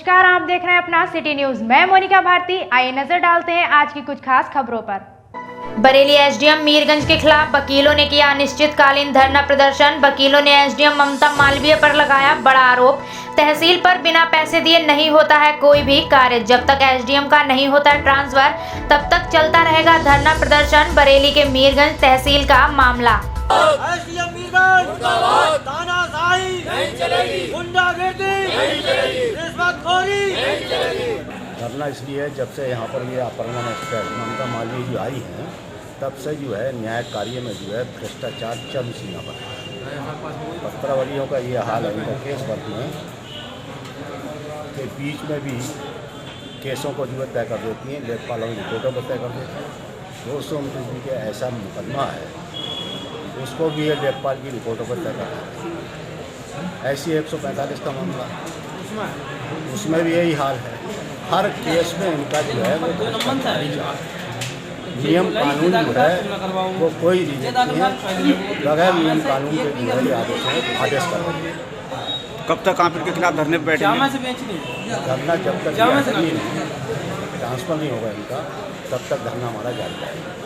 नमस्कार, आप देख रहे हैं अपना सिटी न्यूज। मैं मोनिका भारती। आइए नजर डालते हैं आज की कुछ खास खबरों पर। बरेली एसडीएम मीरगंज के खिलाफ वकीलों ने किया अनिश्चितकालीन धरना प्रदर्शन। वकीलों ने एसडीएम ममता मालवीय पर लगाया बड़ा आरोप। तहसील पर बिना पैसे दिए नहीं होता है कोई भी कार्य। जब तक एसडीएम का नहीं होता ट्रांसफर तब तक चलता रहेगा धरना प्रदर्शन। बरेली के मीरगंज तहसील का मामला। एसडीएम मीरगंज मुर्दाबाद, तानाशाही नहीं चलेगी, गुंडागर्दी नहीं चलेगी, रिश्वतखोरी नहीं चलेगी। धरना इसलिए जब से यहाँ पर ये अपहरण एक्सप्रेस ममता मालवीय जो आई हैं तब से जो है न्याय कार्य में जो है भ्रष्टाचार चरम सीमा पर है। पत्रावलियों का ये हाल है इनका केस वर्क में के बीच में भी केसों को जो है तय कर देती हैं, लेखपालों की रिपोर्टों को तय कर देती हैं। 229 के ऐसा मुकदमा है उसको भी ये लेखपाल की रिपोर्टों पर तय करना है। ऐसी 145 का मामला उसमें भी यही हाल है। हर केस में इनका जो है वो नियम कानून जो है वो कोई रीजन नहीं है, बगैर नियम कानून के जो है आदेश कर रहे हैं। कब तक आप इनके खिलाफ धरने पर बैठेंगे? धरना जब तक ट्रांसफर नहीं होगा इनका तब तक धरना हमारा जारी रहेगा।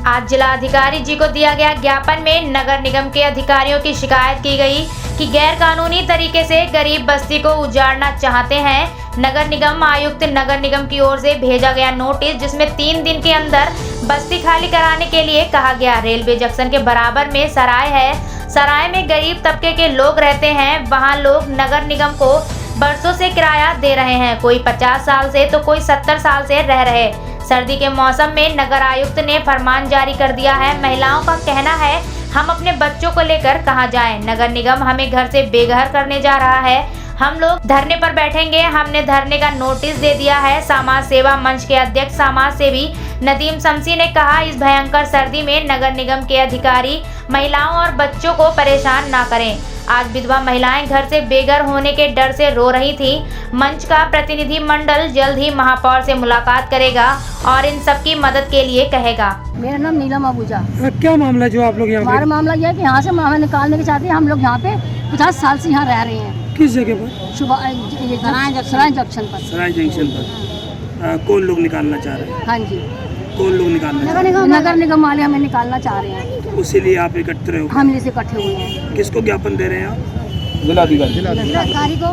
आज जिला अधिकारी जी को दिया गया ज्ञापन में नगर निगम के अधिकारियों की शिकायत की गई कि गैर कानूनी तरीके से गरीब बस्ती को उजाड़ना चाहते हैं। नगर निगम आयुक्त नगर निगम की ओर से भेजा गया नोटिस जिसमें 3 दिन के अंदर बस्ती खाली कराने के लिए कहा गया। रेलवे जंक्शन के बराबर में सराय है। सराय में गरीब तबके के लोग रहते हैं। वहाँ लोग नगर निगम को बरसों से किराया दे रहे हैं। कोई 50 साल से तो कोई 70 साल से रह रहे। सर्दी के मौसम में नगर आयुक्त ने फरमान जारी कर दिया है। महिलाओं का कहना है हम अपने बच्चों को लेकर कहां जाएं? नगर निगम हमें घर से बेघर करने जा रहा है। हम लोग धरने पर बैठेंगे। हमने धरने का नोटिस दे दिया है। समाज सेवा मंच के अध्यक्ष समाज सेवी नदीम शमसी ने कहा इस भयंकर सर्दी में नगर निगम के अधिकारी महिलाओं और बच्चों को परेशान ना करें। आज विधवा महिलाएं घर से बेघर होने के डर से रो रही थी। मंच का प्रतिनिधि मंडल जल्द ही महापौर से मुलाकात करेगा और इन सब की मदद के लिए कहेगा। मेरा नाम नीलम आहूजा। क्या मामला जो आप लोग यहाँ? हमारा मामला यह है कि यहाँ से हमें निकालने के चाहते हैं। हम लोग यहाँ पे 50 साल से यहाँ रह रहे हैं। किस जगह पर? सराय जंक्शन पर। सराय जंक्शन पर कौन लोग निकालना चाह रहे हैं? हाँ जी, कौन लोग निकालना? नगर निगम वाले हमें निकालना चाह रहे हैं। उसीलिए आप इकट्ठे हो? हम इसे इकट्ठे हुए हैं। किसको ज्ञापन दे रहे हैं आप? जिलाधिकारी को।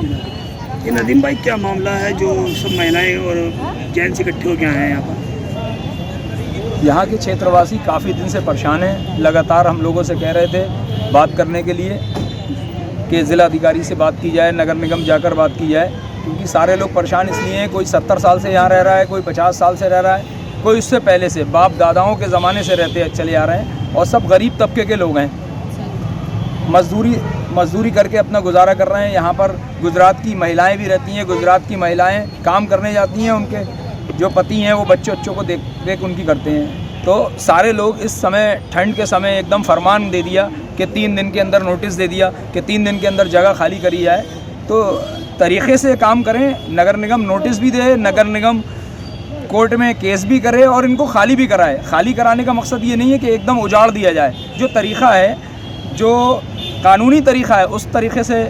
ये नदीम भाई क्या मामला है जो सब महिलाएं और जेंट्स इकट्ठे हो गए हैं यहाँ पर? यहाँ के क्षेत्रवासी काफ़ी दिन से परेशान हैं। लगातार हम लोगों से कह रहे थे बात करने के लिए कि ज़िलाधिकारी से बात की जाए, नगर निगम जाकर बात की जाए, क्योंकि सारे लोग परेशान इसलिए हैं। कोई 70 साल से यहाँ रह रहा है, कोई 50 साल से रह रहा है, कोई उससे पहले से बाप दादाओं के ज़माने से रहते चले आ रहे हैं और सब गरीब तबके के लोग हैं। मजदूरी करके अपना गुजारा कर रहे हैं। यहाँ पर गुजरात की महिलाएं भी रहती हैं। गुजरात की महिलाएं काम करने जाती हैं, उनके जो पति हैं वो बच्चों को देख उनकी करते हैं। तो सारे लोग इस समय ठंड के समय एकदम फरमान दे दिया कि 3 दिन के अंदर नोटिस दे दिया कि 3 दिन के अंदर जगह खाली करी जाए। तो तरीक़े से काम करें। नगर निगम नोटिस भी दे, नगर निगम कोर्ट में केस भी करे और इनको खाली भी कराए। खाली कराने का मकसद ये नहीं है कि एकदम उजाड़ दिया जाए। जो तरीक़ा है, जो कानूनी तरीक़ा है, उस तरीक़े से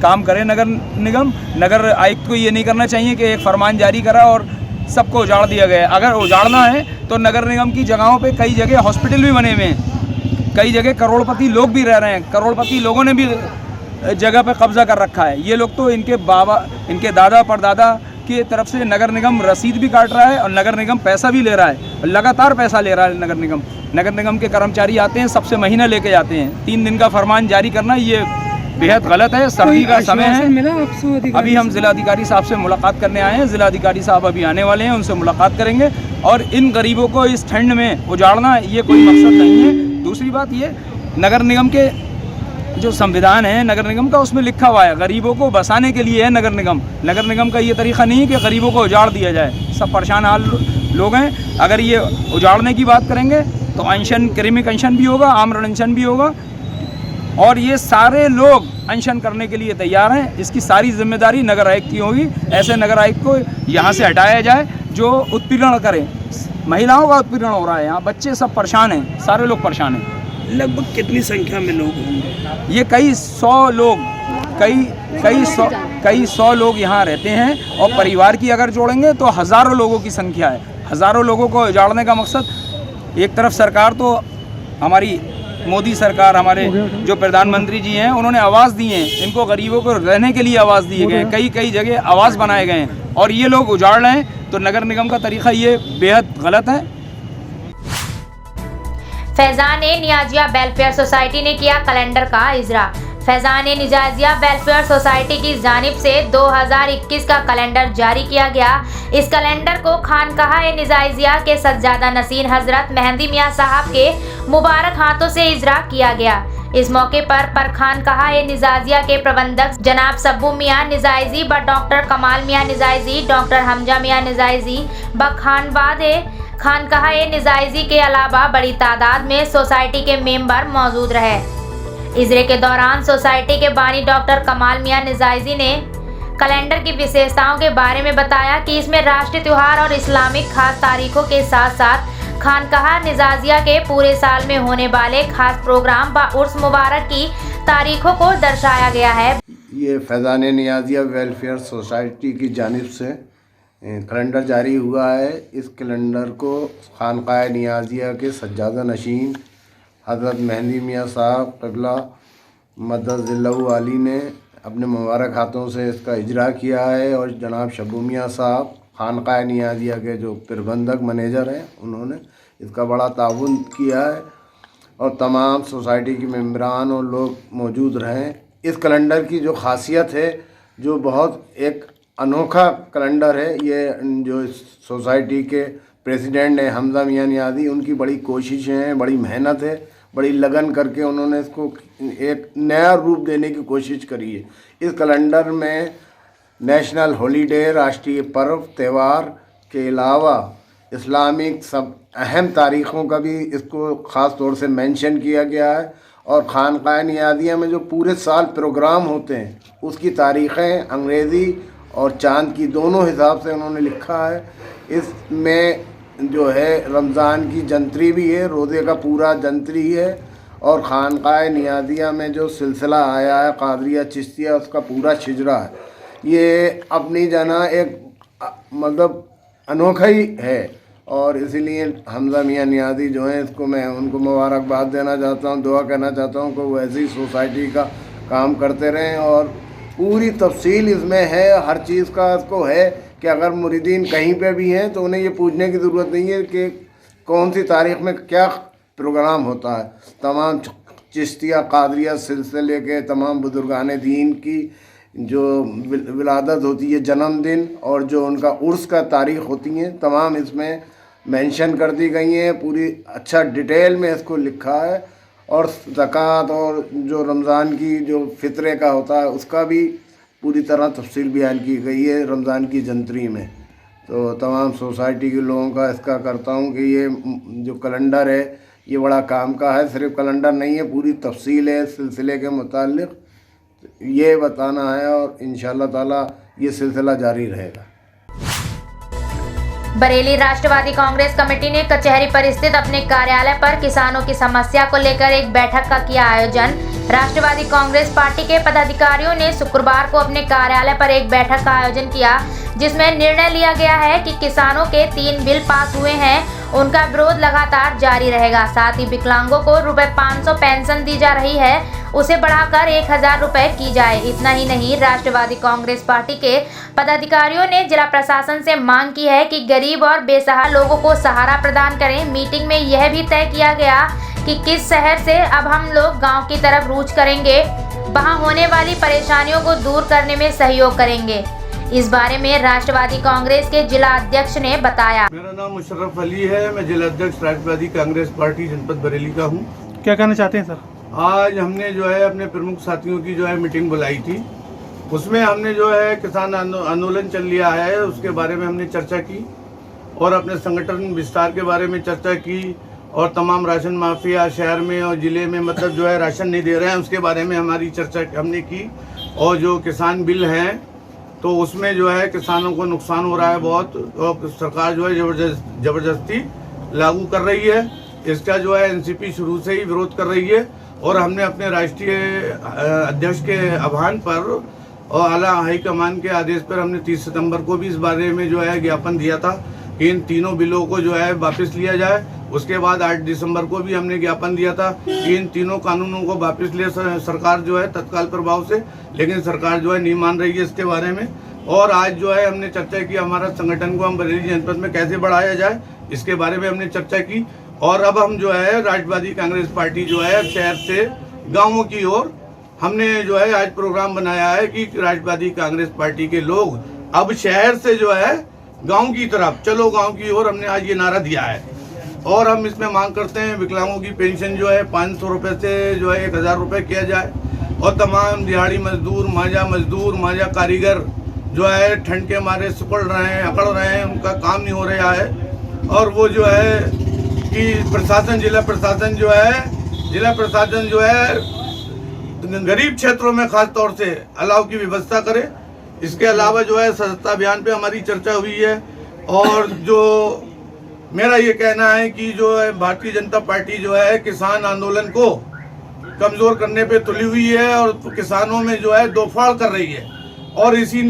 काम करे नगर निगम। नगर आयुक्त को ये नहीं करना चाहिए कि एक फरमान जारी करा और सबको उजाड़ दिया गया। अगर उजाड़ना है तो नगर निगम की जगहों पे कई जगह हॉस्पिटल भी बने हुए हैं, कई जगह करोड़पति लोग भी रह रहे हैं। करोड़पति लोगों ने भी जगह पे कब्जा कर रखा है। ये लोग तो इनके दादा परदादा उसके तरफ से नगर निगम रसीद भी काट रहा है और नगर निगम पैसा भी ले रहा है, लगातार पैसा ले रहा है नगर निगम। नगर निगम के कर्मचारी आते हैं, सबसे महीना लेके जाते हैं। 3 दिन का फरमान जारी करना ये बेहद गलत है। सर्दी का समय है। अभी हम जिलाधिकारी साहब से मुलाकात करने आए हैं। जिलाधिकारी साहब अभी आने वाले हैं, उनसे मुलाकात करेंगे। और इन गरीबों को इस ठंड में उजाड़ना ये कोई मकसद नहीं है। दूसरी बात ये, नगर निगम के जो संविधान है नगर निगम का, उसमें लिखा हुआ है गरीबों को बसाने के लिए है नगर निगम। नगर निगम का ये तरीका नहीं है कि गरीबों को उजाड़ दिया जाए। सब परेशान हाल लोग हैं। अगर ये उजाड़ने की बात करेंगे तो अनशन, कृमिक अनशन भी होगा, आमरण अनशन भी होगा। और ये सारे लोग अनशन करने के लिए तैयार हैं। इसकी सारी जिम्मेदारी नगर आयुक्त की होगी। ऐसे नगर आयुक्त को यहाँ से हटाया जाए जो उत्पीड़न करें। महिलाओं का उत्पीड़न हो रहा है यहाँ, बच्चे सब परेशान हैं, सारे लोग परेशान हैं। लगभग कितनी संख्या में लोग होंगे? ये कई सौ लोग, कई सौ लोग यहाँ रहते हैं। और परिवार की अगर जोड़ेंगे तो हज़ारों लोगों की संख्या है। हज़ारों लोगों को उजाड़ने का मकसद, एक तरफ सरकार तो हमारी मोदी सरकार, हमारे जो प्रधानमंत्री जी हैं, उन्होंने आवाज़ दी है, इनको गरीबों को रहने के लिए आवाज़ दिए गए हैं। कई जगह आवाज़ बनाए गए हैं और ये लोग उजाड़ रहे हैं। तो नगर निगम का तरीका ये बेहद गलत है। फैजान नियाजिया वेलफेयर सोसाइटी ने किया कैलेंडर का इजरा। फैजान नियाजिया वेलफेयर सोसाइटी की जानिब से 2021 का कैलेंडर जारी किया गया। इस कैलेंडर को खानकाहा नियाजिया के सज्जादा नसीर हजरत मेहंदी मियाँ साहब के मुबारक हाथों से इजरा किया गया। इस मौके पर खानकाहा नियाजिया के प्रबंधक जनाब सब्बू मियाँ नियाजी व डॉक्टर कमाल मियाँ नियाजी, डॉक्टर हमजा मियाँ नियाजी व खानवाद खानकाहा नियाजी के अलावा बड़ी तादाद में सोसाइटी के मेंबर मौजूद रहे। इजरे के दौरान सोसाइटी के बानी डॉक्टर कमाल मियाँ नियाजी ने कैलेंडर की विशेषताओं के बारे में बताया कि इसमें राष्ट्रीय त्योहार और इस्लामिक खास तारीखों के साथ साथ खानकाहा नियाजिया के पूरे साल में होने वाले खास प्रोग्राम व उर्स मुबारक की तारीखों को दर्शाया गया है। ये फैजान नियाजिया वेलफेयर सोसाइटी की जानिब से कैलेंडर जारी हुआ है। इस कैलेंडर को खानकाहा नियाजिया के सज्जादा नशीन हज़रत मेहंदी मियाँ साहब क़िबला मदद अली ने अपने मुबारक हाथों से इसका इजरा किया है। और जनाब शब्बू मियाँ साहब खानकाहा नियाजिया के जो प्रबंधक मैनेजर हैं, उन्होंने इसका बड़ा ताउन किया है। और तमाम सोसाइटी के मेंबरान और लोग मौजूद रहें। इस कैलेंडर की जो खासियत है, जो बहुत एक अनोखा कैलेंडर है, ये जो सोसाइटी के प्रेसिडेंट हैं हमजा मियाँ नियाजी, उनकी बड़ी कोशिशें हैं, बड़ी मेहनत है, बड़ी लगन करके उन्होंने इसको एक नया रूप देने की कोशिश करी है। इस कैलेंडर में नेशनल हॉलीडे, राष्ट्रीय पर्व त्यौहार के अलावा इस्लामिक सब अहम तारीख़ों का भी इसको ख़ास तौर से मेंशन किया गया है। और खानकाहा नियाजिया में जो पूरे साल प्रोग्राम होते हैं, उसकी तारीख़ें अंग्रेज़ी और चाँद की दोनों हिसाब से उन्होंने लिखा है। इसमें जो है रमज़ान की जंतरी भी है, रोज़े का पूरा जंतरी है। और खानकाहा नियाजिया में जो सिलसिला आया है कादरिया चिश्तिया, उसका पूरा शिजरा है। ये अपनी जना एक मतलब अनोखा ही है। और इसीलिए हमजा मियाँ नियाजी जो हैं, इसको मैं उनको मुबारकबाद देना चाहता हूँ, दुआ करना चाहता हूँ कि वो ऐसी सोसाइटी का काम करते रहें। और पूरी तफसील इसमें है, हर चीज़ का इसको है कि अगर मुरीदीन कहीं पे भी हैं तो उन्हें ये पूछने की ज़रूरत नहीं है कि कौन सी तारीख़ में क्या प्रोग्राम होता है। तमाम चिश्तिया कादरिया सिलसिले के तमाम बुजुर्गान दीन की जो विलादत होती है, जन्मदिन, और जो उनका उर्स का तारीख़ होती हैं, तमाम इसमें मेंशन कर दी गई हैं। पूरी अच्छा डिटेल में इसको लिखा है। और ज़कात और जो रमज़ान की जो फ़ित्रे का होता है, उसका भी पूरी तरह तफसील बयान की गई है रमज़ान की जंतरी में। तो तमाम सोसाइटी के लोगों का इसका करता हूँ कि ये जो कैलेंडर है, ये बड़ा काम का है। सिर्फ कैलेंडर नहीं है, पूरी तफसील है सिलसिले के मुताल्लिक़, ये बताना है। और इंशाअल्लाह ताला ये सिलसिला जारी रहेगा। बरेली राष्ट्रवादी कांग्रेस कमेटी ने कचहरी पर स्थित अपने कार्यालय पर किसानों की समस्या को लेकर एक बैठक का किया आयोजन। राष्ट्रवादी कांग्रेस पार्टी के पदाधिकारियों ने शुक्रवार को अपने कार्यालय पर एक बैठक का आयोजन किया, जिसमें निर्णय लिया गया है कि किसानों के 3 बिल पास हुए हैं, उनका विरोध लगातार जारी रहेगा। साथ ही विकलांगों को ₹500 पेंशन दी जा रही है, उसे बढ़ाकर 1000 रुपए की जाए। इतना ही नहीं, राष्ट्रवादी कांग्रेस पार्टी के पदाधिकारियों ने जिला प्रशासन से मांग की है कि गरीब और बेसहारा लोगों को सहारा प्रदान करें। मीटिंग में यह भी तय किया गया कि किस शहर से अब हम लोग गाँव की तरफ रूज करेंगे, वहाँ होने वाली परेशानियों को दूर करने में सहयोग करेंगे। इस बारे में राष्ट्रवादी कांग्रेस के जिला अध्यक्ष ने बताया। मेरा नाम मुशर्रफ अली है, मैं जिला अध्यक्ष राष्ट्रवादी कांग्रेस पार्टी जनपद बरेली का हूँ। क्या कहना चाहते हैं सर? आज हमने जो है अपने प्रमुख साथियों की जो है मीटिंग बुलाई थी, उसमें हमने जो है किसान आंदोलन चल लिया है उसके बारे में हमने चर्चा की और अपने संगठन विस्तार के बारे में चर्चा की और तमाम राशन माफिया शहर में और ज़िले में मतलब जो है राशन नहीं दे रहे हैं उसके बारे में हमारी चर्चा हमने की। और जो किसान बिल हैं तो उसमें जो है किसानों को नुकसान हो रहा है बहुत, और सरकार जो है ज़बरदस्ती लागू कर रही है। इसका जो है एनसीपी शुरू से ही विरोध कर रही है और हमने अपने राष्ट्रीय अध्यक्ष के आह्वान पर और आला हाईकमान के आदेश पर हमने 30 सितंबर को भी इस बारे में जो है ज्ञापन दिया था कि इन तीनों बिलों को जो है वापस लिया जाए। उसके बाद 8 दिसंबर को भी हमने ज्ञापन दिया था कि इन तीनों कानूनों को वापस ले सरकार जो है तत्काल प्रभाव से, लेकिन सरकार जो है नहीं मान रही है इसके बारे में। और आज जो है हमने चर्चा की हमारा संगठन को हम बरेली जनपद में कैसे बढ़ाया जाए इसके बारे में हमने चर्चा की। और अब हम जो है राष्ट्रवादी कांग्रेस पार्टी जो है शहर से गाँवों की ओर हमने जो है आज प्रोग्राम बनाया है कि राष्ट्रवादी कांग्रेस पार्टी के लोग अब शहर से जो है गाँव की तरफ चलो, गाँव की ओर हमने आज ये नारा दिया है। और हम इसमें मांग करते हैं विकलांगों की पेंशन जो है 500 रुपये से जो है 1000 रुपये किया जाए और तमाम दिहाड़ी मजदूर, मांझा कारीगर जो है ठंड के मारे सिकुड़ रहे हैं, अकड़ रहे हैं, उनका काम नहीं हो रहा है। और वो जो है कि जिला प्रशासन जो है गरीब क्षेत्रों में खास तौर से अलाव की व्यवस्था करे। इसके अलावा जो है सदस्यता अभियान पे हमारी चर्चा हुई है और जो मेरा ये कहना है कि जो है भारतीय जनता पार्टी जो है किसान आंदोलन को कमज़ोर करने पे तुली हुई है और किसानों में जो है दोफाड़ कर रही है। और इसी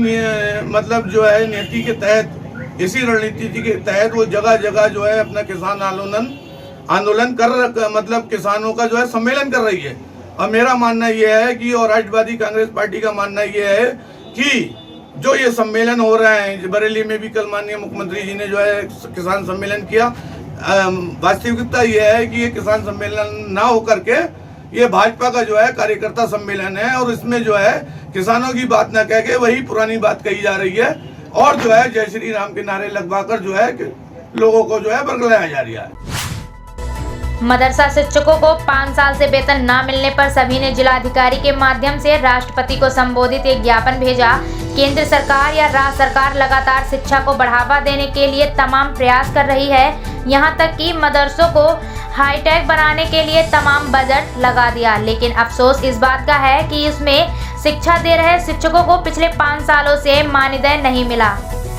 मतलब जो है नीति के तहत, इसी रणनीति के तहत वो जगह जगह जो है अपना किसान आंदोलन कर मतलब किसानों का जो है सम्मेलन कर रही है। और मेरा मानना ये है कि और राष्ट्रवादी कांग्रेस पार्टी का मानना ये है कि जो ये सम्मेलन हो रहे हैं, बरेली में भी कल माननीय मुख्यमंत्री जी ने जो है किसान सम्मेलन किया, वास्तविकता ये है कि ये किसान सम्मेलन ना होकर के ये भाजपा का जो है कार्यकर्ता सम्मेलन है और इसमें जो है किसानों की बात न कह के वही पुरानी बात कही जा रही है और जो है जय श्री राम के नारे लगवाकर जो है लोगों को जो है बरगलाया जा रहा है। मदरसा शिक्षकों को 5 साल से वेतन न मिलने पर सभी ने जिलाधिकारी के माध्यम से राष्ट्रपति को संबोधित एक ज्ञापन भेजा। केंद्र सरकार या राज्य सरकार लगातार शिक्षा को बढ़ावा देने के लिए तमाम प्रयास कर रही है, यहाँ तक कि मदरसों को हाईटेक बनाने के लिए तमाम बजट लगा दिया, लेकिन अफसोस इस बात का है कि इसमें शिक्षा दे रहे शिक्षकों को पिछले 5 सालों से मानदेय नहीं मिला,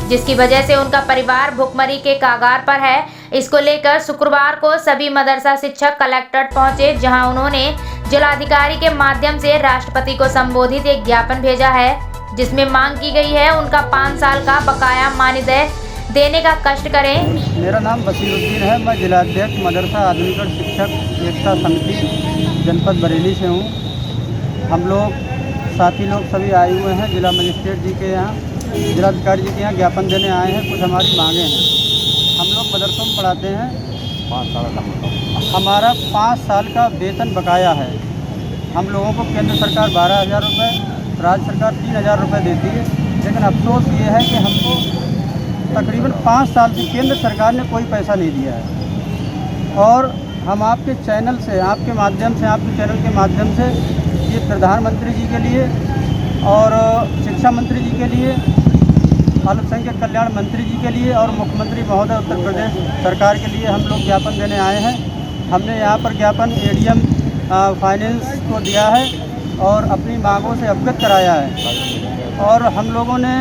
जिसकी वजह से उनका परिवार भुखमरी के कगार पर है। इसको लेकर शुक्रवार को सभी मदरसा शिक्षक कलेक्ट्रेट पहुंचे, जहां उन्होंने जिलाधिकारी के माध्यम से राष्ट्रपति को संबोधित एक ज्ञापन भेजा है, जिसमें मांग की गई है उनका 5 साल का बकाया मानदेय देने का कष्ट करें। मेरा नाम बसीरुद्दीन है, मैं जिलाध्यक्ष मदरसा आधुनिक शिक्षक एकता समिति जनपद बरेली से हूँ। हम लोग साथी लोग सभी आए हुए हैं जिला मजिस्ट्रेट जी के यहाँ, जिलाधिकारी जी के यहाँ ज्ञापन देने आए हैं। कुछ हमारी मांगे हैं। हम लोग मदरसों में पढ़ाते हैं, 5 साल का हमारा 5 साल का वेतन बकाया है। हम लोगों को केंद्र सरकार 12,000 रुपये, राज्य सरकार 3,000 रुपये देती है, लेकिन अफसोस ये है कि हमको तकरीबन 5 साल से केंद्र सरकार ने कोई पैसा नहीं दिया है। और हम आपके चैनल से, आपके माध्यम से, आपके चैनल के माध्यम से ये प्रधानमंत्री जी के लिए और शिक्षा मंत्री जी के लिए, अल्पसंख्यक कल्याण मंत्री जी के लिए और मुख्यमंत्री महोदय उत्तर प्रदेश सरकार के लिए हम लोग ज्ञापन देने आए हैं। हमने यहाँ पर ज्ञापन एडीएम फाइनेंस को दिया है और अपनी मांगों से अवगत कराया है। और हम लोगों ने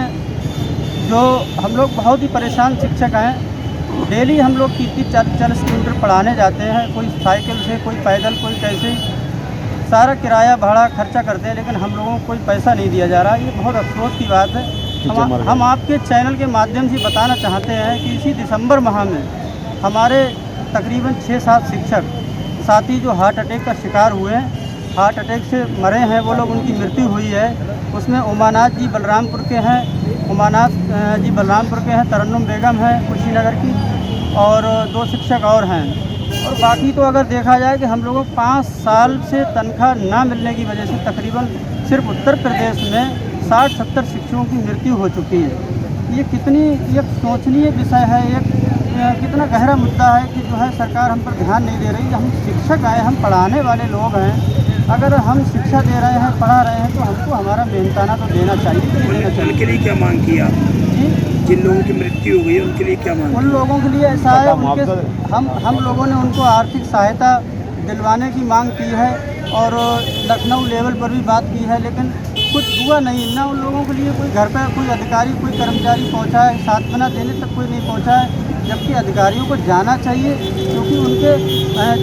हम लोग बहुत ही परेशान शिक्षक हैं। डेली हम लोग 30-40 किलोमीटर पढ़ाने जाते हैं, कोई साइकिल से, कोई पैदल, कोई कैसे, सारा किराया भाड़ा खर्चा करते हैं, लेकिन हम लोगों को कोई पैसा नहीं दिया जा रहा। ये बहुत अफसोस की बात है। हम आपके चैनल के माध्यम से बताना चाहते हैं कि इसी दिसंबर माह में हमारे तकरीबन 6-7 शिक्षक साथी जो हार्ट अटैक का शिकार हुए हैं, हार्ट अटैक से मरे हैं, वो लोग, उनकी मृत्यु हुई है। उसमें उमानाथ जी बलरामपुर के हैं, तरन्नुम बेगम है कुशीनगर की, और 2 शिक्षक और हैं। और बाकी तो अगर देखा जाए कि हम लोगों को 5 साल से तनख्वाह ना मिलने की वजह से तकरीबन सिर्फ उत्तर प्रदेश में 60-70 शिक्षकों की मृत्यु हो चुकी है। ये कितनी एक सोचनीय विषय है, कितना गहरा मुद्दा है कि जो है सरकार हम पर ध्यान नहीं दे रही। हम शिक्षक आए, हम पढ़ाने वाले लोग हैं, अगर हम शिक्षा दे रहे हैं, पढ़ा रहे हैं, तो हमको हमारा मेहनताना तो देना चाहिए। उनके लिए क्या मांग की आप? जिन लोगों की मृत्यु हो गई है उनके लिए क्या मांग? उन लोगों के लिए ऐसा है, हम लोगों ने उनको आर्थिक सहायता दिलवाने की मांग की है और लखनऊ लेवल पर भी बात की है, लेकिन कुछ हुआ नहीं ना। उन लोगों के लिए कोई घर पर कोई अधिकारी, कोई कर्मचारी पहुंचा है, सांत्वना देने तक कोई नहीं पहुंचा है, जबकि अधिकारियों को जाना चाहिए, क्योंकि उनके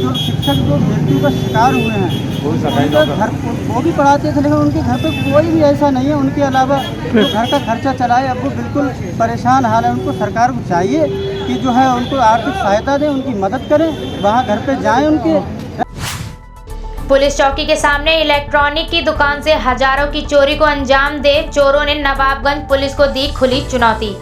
जो शिक्षक जो मृत्यु का शिकार हुए हैं उनके घर, वो भी पढ़ाते थे, लेकिन उनके घर पे कोई भी ऐसा नहीं है उनके अलावा जो घर का खर्चा चलाए। अब वो बिल्कुल परेशान हाल है। उनको सरकार को चाहिए कि जो है उनको आर्थिक सहायता दें, उनकी मदद करें, वहाँ घर पे जाएं उनके। पुलिस चौकी के सामने इलेक्ट्रॉनिक की दुकान से हजारों की चोरी को अंजाम दे चोरों ने नवाबगंज पुलिस को दी खुली चुनौती।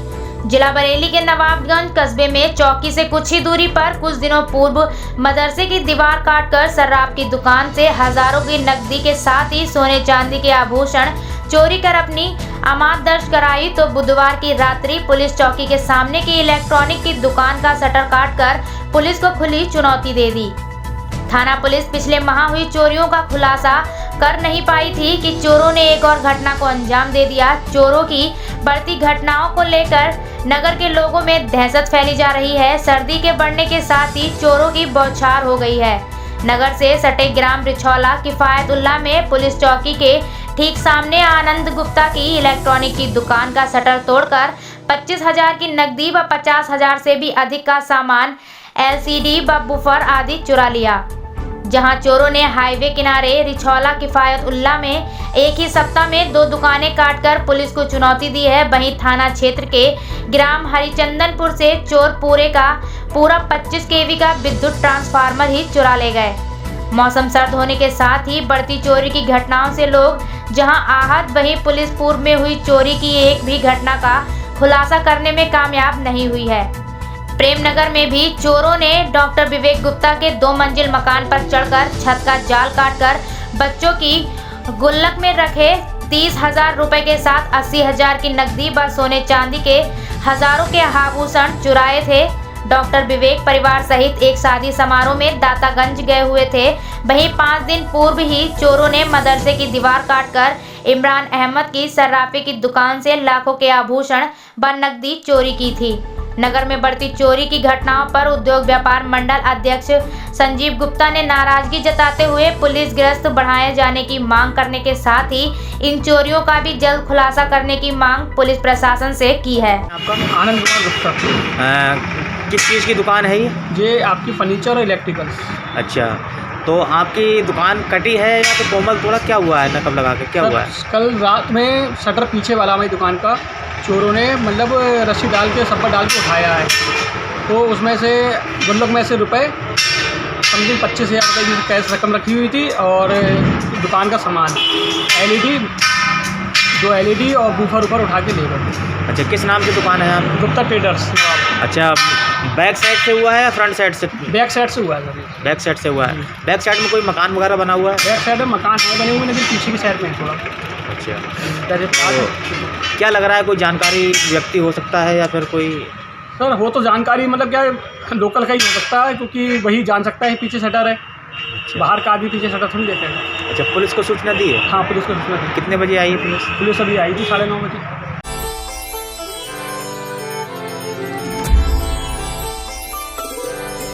जिला बरेली के नवाबगंज कस्बे में चौकी से कुछ ही दूरी पर कुछ दिनों पूर्व मदरसे की दीवार काटकर शराब की दुकान से हजारों की नकदी के साथ ही सोने चांदी के आभूषण चोरी कर अपनी आमद दर्ज कराई, तो बुधवार की रात्रि पुलिस चौकी के सामने की इलेक्ट्रॉनिक की दुकान का शटर काटकर पुलिस को खुली चुनौती दे दी। थाना पुलिस पिछले माह हुई चोरियों का खुलासा कर नहीं पाई थी कि चोरों ने एक और घटना को अंजाम दे दिया। चोरों की बढ़ती घटनाओं को लेकर नगर के लोगों में दहशत फैली जा रही है। सर्दी के बढ़ने के साथ ही चोरों की बौछार हो गई है। नगर से सटे ग्राम रिछौला किफायतुल्लाह में पुलिस चौकी के ठीक सामने आनंद गुप्ता की इलेक्ट्रॉनिक की दुकान का शटर तोड़कर 25,000 की नकदी व 50,000 से भी अधिक का सामान, LCD व बुफर आदि चुरा लिया। जहां चोरों ने हाईवे किनारे रिछौला किफायतुल्लाह में एक ही सप्ताह में 2 दुकानें काटकर पुलिस को चुनौती दी है। वहीं थाना क्षेत्र के ग्राम हरिचंदनपुर से चोर पूरे का पूरा 25 kV का विद्युत ट्रांसफार्मर ही चुरा ले गए। मौसम सर्द होने के साथ ही बढ़ती चोरी की घटनाओं से लोग जहां आहत, वहीं पुलिस पूर्व में हुई चोरी की एक भी घटना का खुलासा करने में कामयाब नहीं हुई है। प्रेमनगर में भी चोरों ने डॉक्टर विवेक गुप्ता के 2 मंजिल मकान पर चढ़कर छत का जाल काटकर बच्चों की गुल्लक में रखे 30,000 रुपए के साथ 80,000 की नकदी व सोने चांदी के हजारों के आभूषण चुराए थे। डॉक्टर विवेक परिवार सहित एक शादी समारोह में दातागंज गए हुए थे। वहीं 5 दिन पूर्व ही चोरों ने मदरसे की दीवार काटकर इमरान अहमद की सर्राफे की दुकान से लाखों के आभूषण व नकदी चोरी की थी। नगर में बढ़ती चोरी की घटनाओं पर उद्योग व्यापार मंडल अध्यक्ष संजीव गुप्ता ने नाराजगी जताते हुए पुलिस गिरफ्त बढ़ाए जाने की मांग करने के साथ ही इन चोरियों का भी जल्द खुलासा करने की मांग पुलिस प्रशासन से की है। आपका आनंद कुमार गुप्ता। किस चीज़ की दुकान है ये आपकी फर्नीचर और इलेक्ट्रिकल्स। अच्छा, तो आपकी दुकान कटी है या तो कोमल तोड़ा, क्या हुआ है? नकब लगा के क्या हुआ है? कल रात में शटर पीछे वाला हमारी दुकान का चोरों ने मतलब रस्सी डाल के सब्बर डाल के उठाया है, तो उसमें से गुल्लक में से रुपए समथिंग 25,000 रुपये की कैश रकम रखी हुई थी और दुकान का सामान LED और बूफर उठा के ले गए। अच्छा, किस नाम की दुकान है आप? गुप्ता ट्रेडर्स। अच्छा, बैक साइड से हुआ है या फ्रंट साइड से? बैक साइड से हुआ है सर। बैक साइड से हुआ है। बैक साइड में कोई मकान वगैरह बना हुआ है? बैक साइड में मकान है बने हुए, लेकिन पीछे की साइड में है थोड़ा। अच्छा, तो क्या लग रहा है, कोई जानकारी व्यक्ति हो सकता है या फिर कोई? सर वो तो जानकारी मतलब क्या लोकल का ही हो सकता है, क्योंकि वही जान सकता है पीछे शटर है। अच्छा। बाहर का आदमी पीछे शटर थोड़ी देखेगा। अच्छा, पुलिस को सूचना दी है? हाँ, पुलिस को सूचना दी। कितने बजे आई है पुलिस? पुलिस अभी आई थी 9:30 बजे।